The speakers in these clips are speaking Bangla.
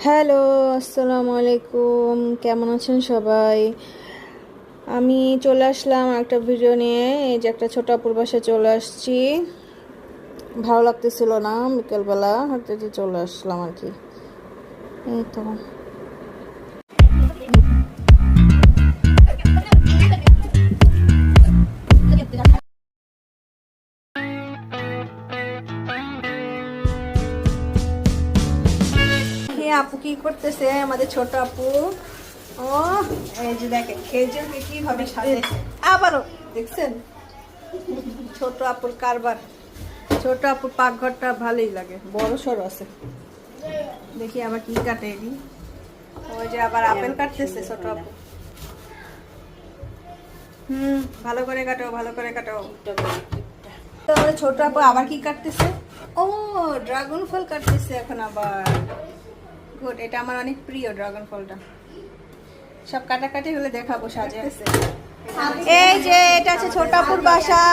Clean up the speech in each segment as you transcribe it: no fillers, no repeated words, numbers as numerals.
হ্যালো, আসসালামু আলাইকুম। কেমন আছেন সবাই? আমি চলে আসলাম একটা ভিডিও নিয়ে। এই যে একটা ছোট আপুর বাসায় চলে আসছি। ভালো লাগতেছিল না, বিকেলবেলা হাঁটতে যে চলে আসলাম আর কি। এই তো আপু কি করতেছে? আমাদের ছোট আপু। ও এই যে দেখেন খেজুরকে কিভাবে সাজাইছে আবারও দেখছেন। ছোট আপুর কারবার। ছোট আপুর পাকঘরটা ভালোই লাগে, বড় সড়ো আছে। দেখি আবার কি কাটে এটি। ওই যে আবার আপেল কাটতেছে ছোট আপু। ভালো করে কাটো, ভালো করে কাটো। তো আমাদের ছোট আপু আবার কি কাটতেছে? ও ড্রাগন ফল কাটতেছে এখন আবার। গুড, এটা আমার অনেক প্রিয় ড্রাগন ফলটা। সব কাটাকাটি হলে দেখাবো সাজাতেছে। এই যে এটা আছে ছোট আপুর বাসা।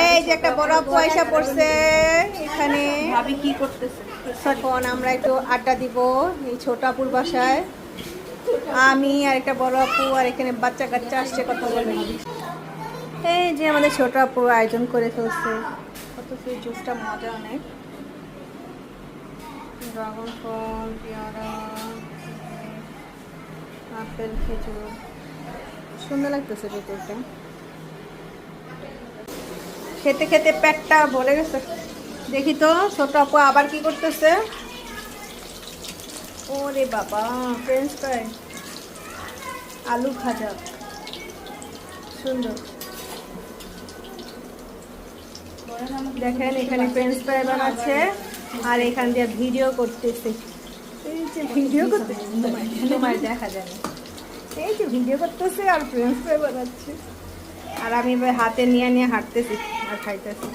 এই যে একটা বড় আপু আয়সা পড়ছে এখানে। ভাবি কি করতেছে? এখন আমরা একটু আড্ডা দিব এই ছোট আপুর বাসায়। আমি আর একটা বড় আপু, আর এখানে বাচ্চা কাচ্চা আসছে কথা বলে। এই যে আমাদের ছোট আপু আয়োজন করে ফেলছে। কত সেই জুসটা মজা অনেক। ড্রাগন ফল, পেয়ারা, আপেল, খেজুর, সুন্দর লাগতেছে ভিতরটা। খেতে খেতে পেটটা ভরে গেছে। দেখি তো ছোট আপু আবার কি করতেছে। ওরে বাবা, ফ্রেঞ্চ ফ্রাই, আলু ভাজা, সুন্দর। দেখেন এখানে ফ্রেঞ্চ ফ্রাই বানাচ্ছে আর এখান দিয়ে ভিডিও করতেছে। এই যে ভিডিও করতেছে, তোমার দেখা যায় না। এই যে ভিডিও করতেছে আর ফ্রেঞ্চ ফ্রাই বানাচ্ছে, আর আমি এবার হাতে নিয়ে নিয়ে হাঁটতেছি আর খাইতেছি।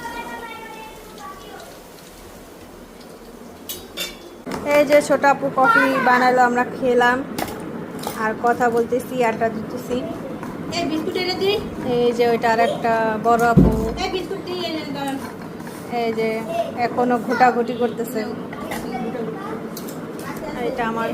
এই যে ছোট আপু কফি বানালো, আমরা খেলাম আর কথা বলতেছি, আড্ডা দিতেছি। এই যে ওইটা আর একটা বড় আপু, এই যে এখনো ঘোটাঘুটি করতেছে। এটা আমার